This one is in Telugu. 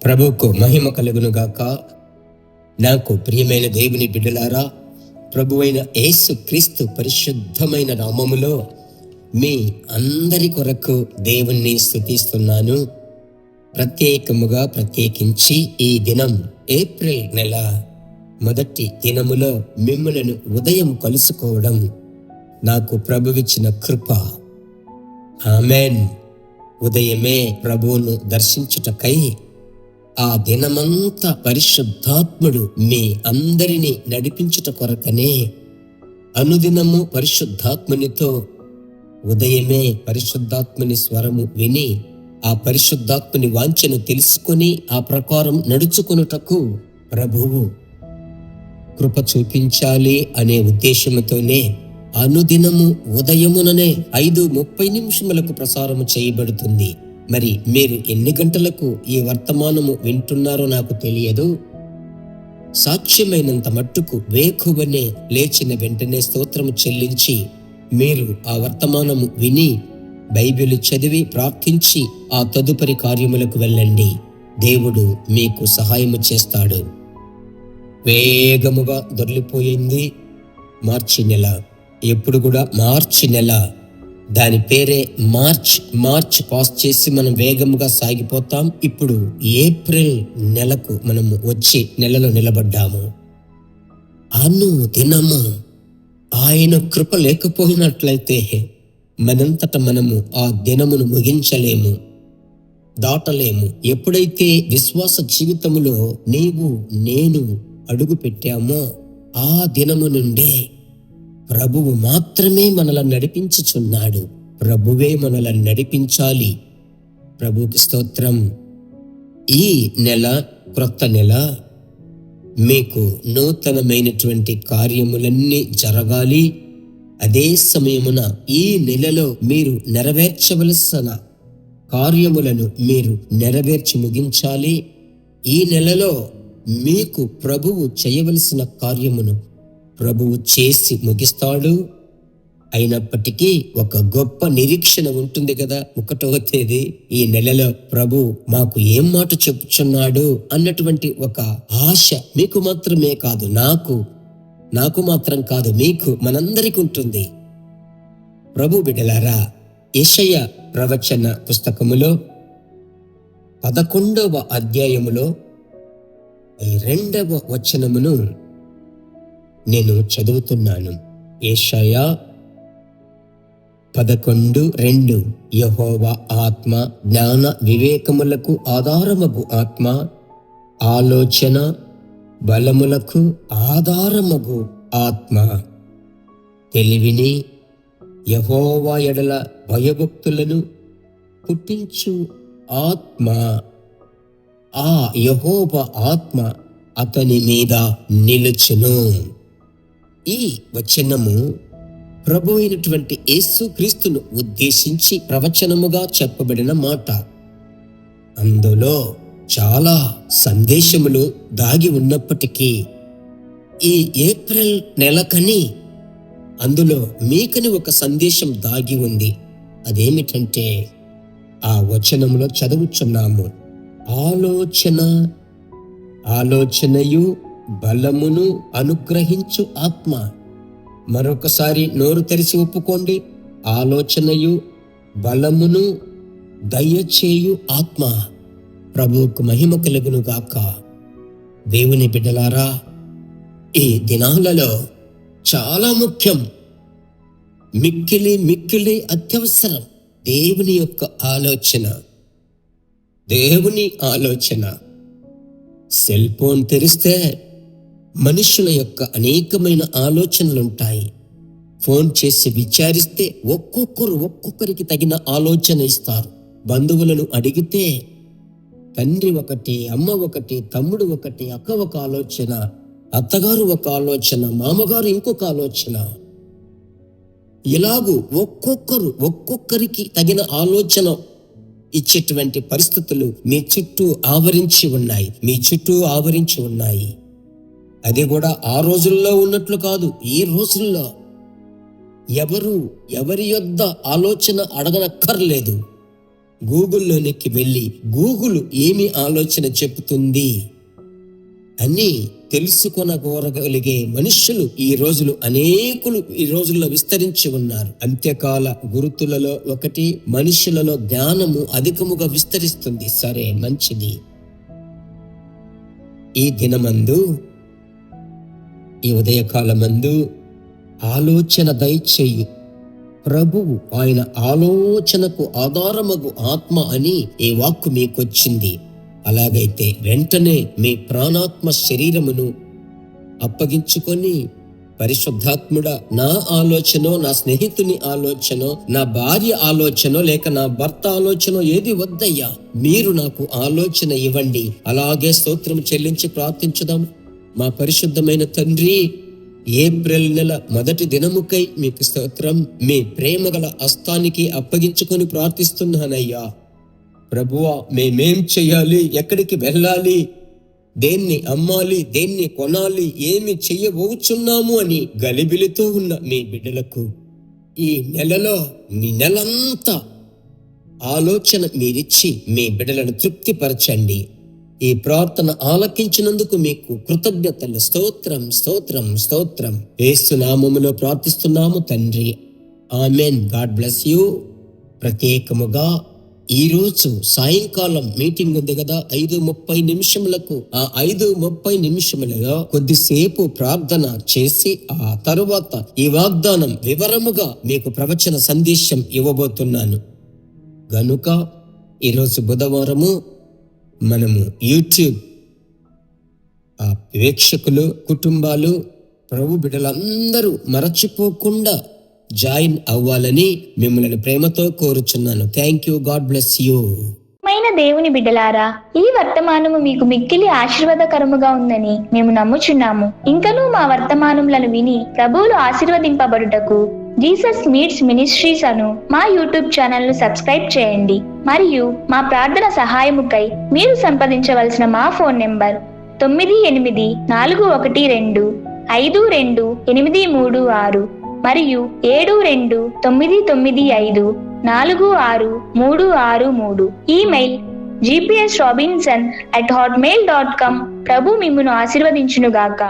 ప్రభువుకు మహిమ కలుగును గాక. నాకు ప్రియమైన దేవుని బిడ్డలారా, ప్రభువైన యేసు క్రీస్తు పరిశుద్ధమైన నామములో మీ అందరి కొరకు దేవుణ్ణి స్తుతిస్తున్నాను. ప్రత్యేకించి ఈ దినం ఏప్రిల్ నెల మొదటి దినములో మిమ్మలను ఉదయం కలుసుకోవడం నాకు ప్రభువిచ్చిన కృప. ఆమెన్. ఉదయమే ప్రభువును దర్శించుటకై ఆ దినమంతా పరిశుద్ధాత్ముడు మీ అందరినీ నడిపించుట కొరకనే అనుదినము పరిశుద్ధాత్మునితో ఉదయమే పరిశుద్ధాత్ముని స్వరము విని ఆ పరిశుద్ధాత్ముని వాంఛను తెలుసుకొని ఆ ప్రకారం నడుచుకొనుటకు ప్రభువు కృప చూపించాలి అనే ఉద్దేశముతోనే అనుదినము ఉదయముననే 5:30 ప్రసారము చేయబడుతుంది. మరి మీరు ఎన్ని గంటలకు ఈ వర్తమానము వింటున్నారో నాకు తెలియదు. సాధ్యమైనంత మట్టుకు వేకువనే లేచిన వెంటనే స్తోత్రము చెల్లించి మీరు ఆ వర్తమానము విని బైబిల్ చదివి ప్రార్థించి ఆ తదుపరి కార్యములకు వెళ్ళండి. దేవుడు మీకు సహాయము చేస్తాడు. వేగముగా దొర్లిపోయింది మార్చి నెల. ఎప్పుడు కూడా మార్చి నెల, దాని పేరే మార్చ్ పాస్ చేసి మనం వేగముగా సాగిపోతాం. ఇప్పుడు ఏప్రిల్ నెలకు మనము వచ్చి నెలలో నిలబడ్డాము. దినము ఆయన కృప లేకపోయినట్లయితే మనంతట మనము ఆ దినమును ముగించలేము, దాటలేము. ఎప్పుడైతే విశ్వాస జీవితములో నీవు నేను అడుగు పెట్టామో ఆ దినము నుండే ప్రభువు మాత్రమే మనలను నడిపించుచున్నాడు. ప్రభువే మనలను నడిపించాలి. ప్రభువుకి స్తోత్రం. ఈ నెల, క్రొత్త నెల, మీకు నూతనమైనటువంటి కార్యములన్నీ జరగాలి. అదే సమయమున ఈ నెలలో మీరు నెరవేర్చవలసిన కార్యములను మీరు నెరవేర్చి ముగించాలి. ఈ నెలలో మీకు ప్రభువు చేయవలసిన కార్యమును ప్రభువు చేసి ముగిస్తాడు. అయినప్పటికీ ఒక గొప్ప నిరీక్షణ ఉంటుంది కదా. 1వ తేదీ ఈ నెలలో ప్రభు మాకు ఏం మాట చెప్పుచున్నాడు అన్నటువంటి ఒక ఆశ మీకు మాత్రమే కాదు, నాకు మాత్రం కాదు, మీకు మనందరికీ ఉంటుంది. ప్రభు బిడ్డలారా, యెషయా ప్రవచన పుస్తకములో 11వ అధ్యాయములో 2వ వచనమును నేను చదువుతున్నాను. యెషయా 11:2 యెహోవా ఆత్మ జ్ఞాన వివేకములకు ఆధారమగు ఆత్మ, ఆలోచన బలములకు ఆధారమగు ఆత్మ, తెలివిని యెహోవా ఎడల భయభక్తులను పుట్టించు ఆత్మ. ఆ యెహోవా ఆత్మ అతని మీద నిలుచును. ఈ వచనము ప్రభు అయినటువంటి యేసు క్రీస్తును ఉద్దేశించి ప్రవచనముగా చెప్పబడిన మాట. అందులో చాలా సందేశములు దాగి ఉన్నప్పటికీ ఈ ఏప్రిల్ నెలకని అందులో మీకని ఒక సందేశం దాగి ఉంది. అదేమిటంటే ఆ వచనములో చదువుచున్నాము. ఆలోచనయు బలమును అనుగ్రహించు ఆత్మ. మరొకసారి నోరు తెరిచి ఒప్పుకోండి. ఆలోచనయు బలమును దయచేయు ఆత్మ. ప్రభువుకు మహిమ కలుగును గాక. దేవుని బిడ్డలారా, ఈ దినాలలో చాలా ముఖ్యం, మిక్కిలి అత్యవసరం దేవుని యొక్క ఆలోచన. సెల్ ఫోన్ తెరిస్తే మనుషుల యొక్క అనేకమైన ఆలోచనలుంటాయి. ఫోన్ చేసి విచారిస్తే ఒక్కొక్కరికి తగిన ఆలోచన ఇస్తారు. బంధువులను అడిగితే తండ్రి ఒకటి, అమ్మ ఒకటి, తమ్ముడు ఒకటి, అక్క ఒక ఆలోచన, అత్తగారు ఒక ఆలోచన, మామగారు ఇంకొక ఆలోచన. ఇలాగూ ఒక్కొక్కరికి తగిన ఆలోచన ఇచ్చేటువంటి పరిస్థితులు మీ చుట్టూ ఆవరించి ఉన్నాయి. అది కూడా ఆ రోజుల్లో ఉన్నట్లు కాదు. ఈ రోజుల్లో ఎవరి యొద్ద ఆలోచన అడగనక్కర్లేదు. గూగుల్లోనికి వెళ్ళి గూగుల్ ఏమి ఆలోచన చెబుతుంది అని తెలుసుకొనగలిగే మనుషులు అనేకులు ఈ రోజుల్లో విస్తరించి ఉన్నారు. అంత్యకాల గురుతులలో ఒకటి మనుషులలో జ్ఞానము అధికముగా విస్తరిస్తుంది. సరే, మంచిది. ఈ దినమందు, ఈ ఉదయకాలమందు ఆలోచన దయచేయి. ప్రభువు ఆయన ఆలోచనకు ఆధారమగు ఆత్మ అని ఈ వాక్కు మీకొచ్చింది. అలాగైతే వెంటనే మీ ప్రాణాత్మ శరీరమును అప్పగించుకొని, పరిశుద్ధాత్ముడా, నా ఆలోచన, నా స్నేహితుని ఆలోచన, నా భార్య ఆలోచన, లేక నా భర్త ఆలోచన ఏది వద్దయ్యా, మీరు నాకు ఆలోచన ఇవ్వండి. అలాగే స్తోత్రం చెల్లించి ప్రార్థించుదాం. మా పరిశుద్ధమైన తండ్రి, ఏప్రిల్ నెల మొదటి దినముకై మీకు స్తోత్రం. మీ ప్రేమగల హస్తానికి అప్పగించుకొని ప్రార్థిస్తున్నానయ్యా. ప్రభువా, మేమేం చెయ్యాలి, ఎక్కడికి వెళ్ళాలి, దేన్ని అమ్మాలి, దేన్ని కొనాలి, ఏమి చెయ్యబోచున్నాము అని గలిబిలితో ఉన్న మీ బిడ్డలకు ఈ నెలలో, మీ నెలంతా ఆలోచన మీరిచ్చి మీ బిడ్డలను తృప్తిపరచండి. ఈ ప్రార్థన ఆలకించినందుకు మీకు కృతజ్ఞతలు. స్తోత్రం, స్తోత్రం, స్తోత్రం. యేసు నామములో ప్రార్థిస్తున్నాము తండ్రి. ఆమెన్. God bless you. ప్రత్యేకముగా ఈరోజు సాయంకాలం మీటింగ్ ఉంది కదా, 5:30 ఆ 5:30 కొద్దిసేపు ప్రార్థన చేసి ఆ తరువాత ఈ వాగ్దానం వివరముగా మీకు ప్రవచన సందేశం ఇవ్వబోతున్నాను. గనుక ఈరోజు బుధవారము మనము యూట్యూబ్ వీక్షకులు, కుటుంబాలు, ప్రభు బిడ్డలందరూ మరచిపోకుండా జాయిన్ అవ్వాలని మిమ్మల్ని ప్రేమతో కోరుచున్నాను. Thank you. God bless you. దేవుని బిడ్డలారా, ఈ వర్తమానము మీకు మిక్కిలి ఆశీర్వాదకరముగా ఉందని మేము నమ్ముచున్నాము. ఇంకనూ మా వర్తమానములను విని ప్రభువులు ఆశీర్వదింపబడుటకు జీసస్ మీట్స్ మినిస్ట్రీస్ అను మా యూట్యూబ్ ఛానల్ ను సబ్స్క్రైబ్ చేయండి. మరియు మా ప్రార్థన సహాయముకై మీరు సంప్రదించవలసిన మా ఫోన్ నెంబర్ 9841425286 మరియు 7299546363. Email gpsrobinson@hotmail.com. ప్రభు మిమ్మును ఆశీర్వదించునుగాక.